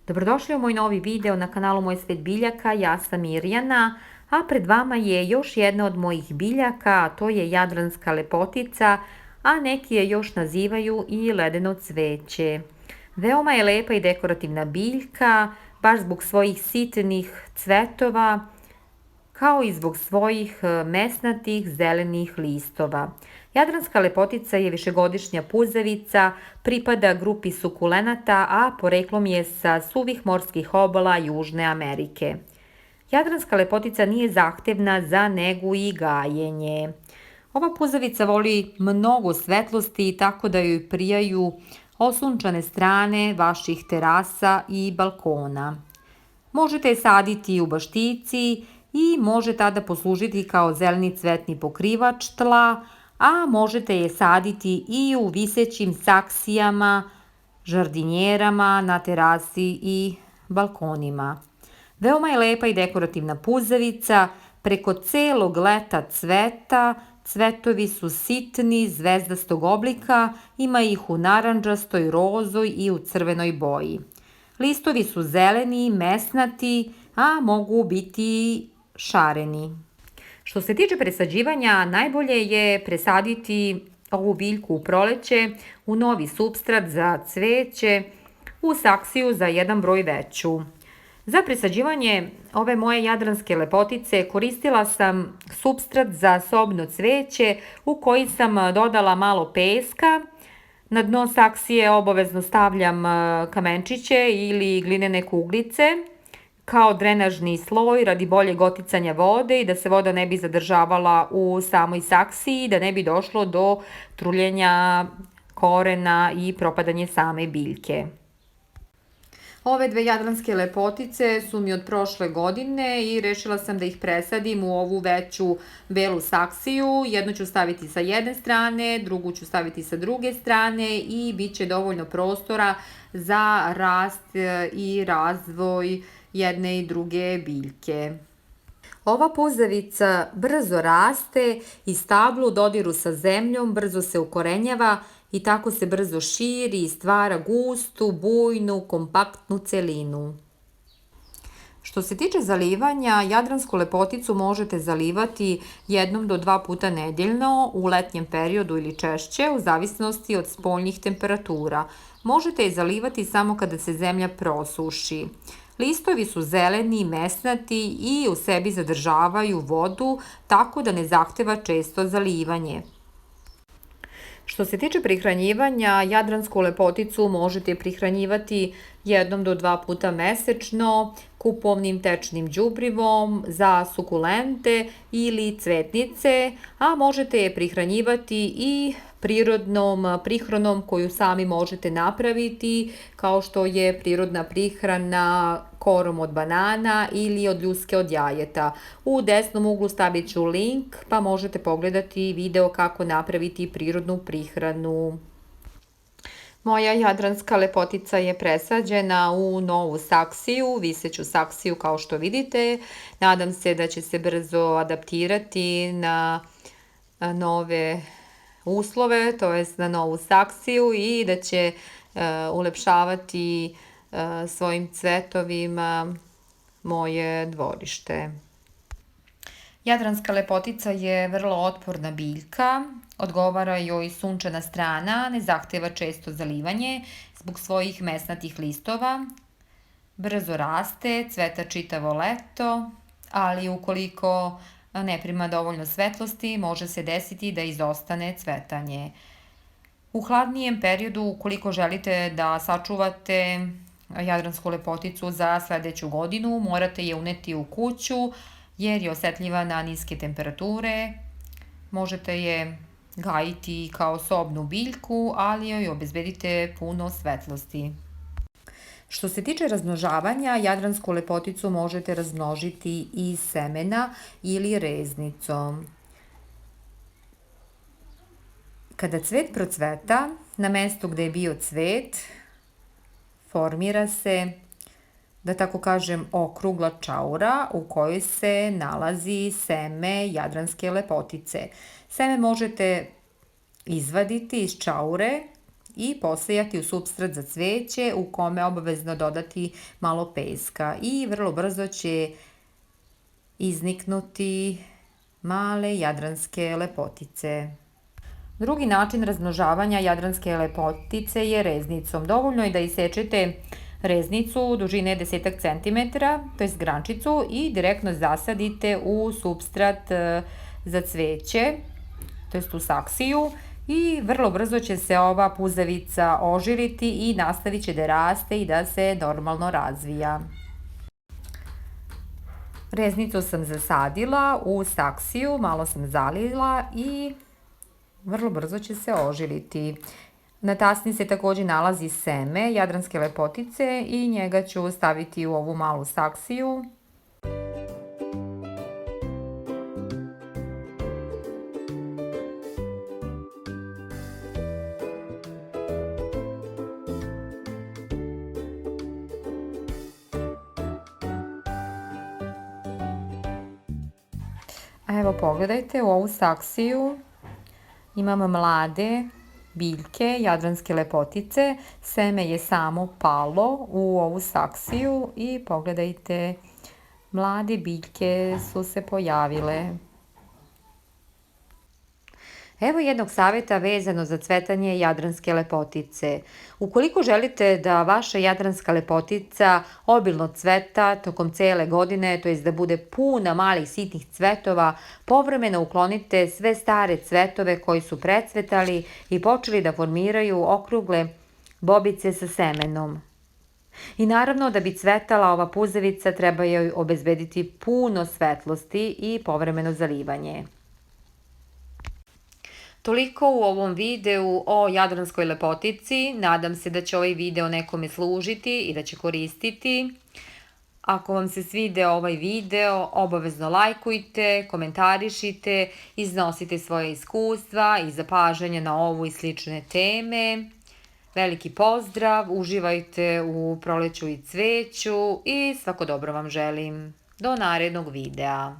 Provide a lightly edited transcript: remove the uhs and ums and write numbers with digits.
Dobrodošli u moj novi video na kanalu Moj svet biljaka, ja sam Mirjana, a pred vama je još jedna od mojih biljaka, a to je jadranska lepotica, a neki je još nazivaju i ledeno cveće. Veoma je lepa i dekorativna biljka, baš zbog svojih sitnih cvetova, kao i zbog svojih mesnatih zelenih listova. Jadranska lepotica je višegodišnja puzavica, pripada grupi sukulenata, a poreklom je sa suvih morskih obala Južne Amerike. Jadranska lepotica nije zahtevna za negu i gajenje. Ova puzavica voli mnogo svetlosti, tako da joj prijaju osunčane strane vaših terasa i balkona. Možete je saditi u baštici i može tada poslužiti kao zeleni cvetni pokrivač tla, a možete je saditi i u visećim saksijama, žardinjerama, na terasi i balkonima. Veoma je lepa i dekorativna puzavica, preko celog leta cveta, cvetovi su sitni, zvezdastog oblika, ima ih u narandžastoj, rozoj i u crvenoj boji. Listovi su zeleni, mesnati, a mogu biti šareni. Što se tiče presađivanja, najbolje je presaditi ovu biljku u proleće u novi supstrat za cveće, u saksiju za jedan broj veću. Za presađivanje ove moje jadranske lepotice koristila sam supstrat za sobno cveće u koji sam dodala malo peska. Na dno saksije obavezno stavljam kamenčiće ili glinene kuglice kao drenažni sloj radi boljeg oticanja vode i da se voda ne bi zadržavala u samoj saksiji i da ne bi došlo do truljenja korena i propadanje same biljke. Ove dve jadranske lepotice su mi od prošle godine i rešila sam da ih presadim u ovu veću belu saksiju. Jednu ću staviti sa jedne strane, drugu ću staviti sa druge strane i bit će dovoljno prostora za rast i razvoj jedne i druge biljke. Ova puzavica brzo raste i stablo u dodiru sa zemljom brzo se ukorenjava i tako se brzo širi i stvara gustu, bujnu, kompaktnu celinu. Što se tiče zalivanja, jadransku lepoticu možete zalivati 1 do 2 puta nedeljno u letnjem periodu ili češće, u zavisnosti od spoljnih temperatura. Možete je zalivati samo kada se zemlja prosuši. Listovi su zeleni, mesnati i u sebi zadržavaju vodu, tako da ne zahteva često zalivanje. Što se tiče prihranjivanja, jadransku lepoticu možete prihranjivati 1 do 2 puta mesečno kupovnim tečnim đubrivom za sukulente ili cvetnice, a možete je prihranjivati i prirodnom prihranom koju sami možete napraviti, kao što je prirodna prihrana korom od banana ili od ljuske od jajeta. U desnom uglu stavit ću link pa možete pogledati video kako napraviti prirodnu prihranu. Moja jadranska lepotica je presađena u novu saksiju, viseću saksiju kao što vidite. Nadam se da će se brzo adaptirati na nove uslove, to jest na novu saksiju i da će ulepšavati svojim cvetovima moje dvorište. Jadranska lepotica je vrlo otporna biljka, odgovara joj sunčana strana, ne zahteva često zalivanje zbog svojih mesnatih listova, brzo raste, cveta čitavo leto, ali ukoliko ne prima dovoljno svetlosti, može se desiti da izostane cvetanje. U hladnijem periodu, ukoliko želite da sačuvate jadransku lepoticu za sledeću godinu, morate je uneti u kuću jer je osetljiva na niske temperature. Možete je gajiti kao sobnu biljku, ali joj obezbedite puno svetlosti. Što se tiče razmnožavanja, jadransku lepoticu možete razmnožiti iz semena ili reznicom. Kada cvet procveta, na mestu gde je bio cvet, formira se, da tako kažem, okrugla čaura u kojoj se nalazi seme jadranske lepotice. Seme možete izvaditi iz čaure i posejati u supstrat za cveće u kome obavezno dodati malo peska i vrlo brzo će izniknuti male jadranske lepotice. Drugi način razmnožavanja jadranske lepotice je reznicom. Dovoljno je da isečete reznicu dužine 10 cm, to je grančicu, i direktno zasadite u supstrat za cveće, to jest u saksiju, i vrlo brzo će se ova puzavica oživiti i nastavit će da raste i da se normalno razvija. Reznicu sam zasadila u saksiju, malo sam zalila i vrlo brzo će se oživiti. Na tasni se također nalazi seme jadranske lepotice i njega ću staviti u ovu malu saksiju. Evo pogledajte, u ovu saksiju imam mlade biljke jadranske lepotice, seme je samo palo u ovu saksiju i pogledajte, mlade biljke su se pojavile. Evo jednog savjeta vezano za cvetanje jadranske lepotice. Ukoliko želite da vaša jadranska lepotica obilno cveta tokom cele godine, to jest da bude puna malih sitnih cvetova, povremeno uklonite sve stare cvetove koji su precvetali i počeli da formiraju okrugle bobice sa semenom. I naravno, da bi cvetala ova puzavica, treba joj obezbediti puno svetlosti i povremeno zalivanje. Toliko u ovom videu o jadranskoj lepotici. Nadam se da će ovaj video nekome služiti i da će koristiti. Ako vam se svideo ovaj video, obavezno lajkujte, komentarišite, iznosite svoje iskustva i zapažanja na ovu i slične teme. Veliki pozdrav, uživajte u proleću i cveću i svako dobro vam želim. Do narednog videa.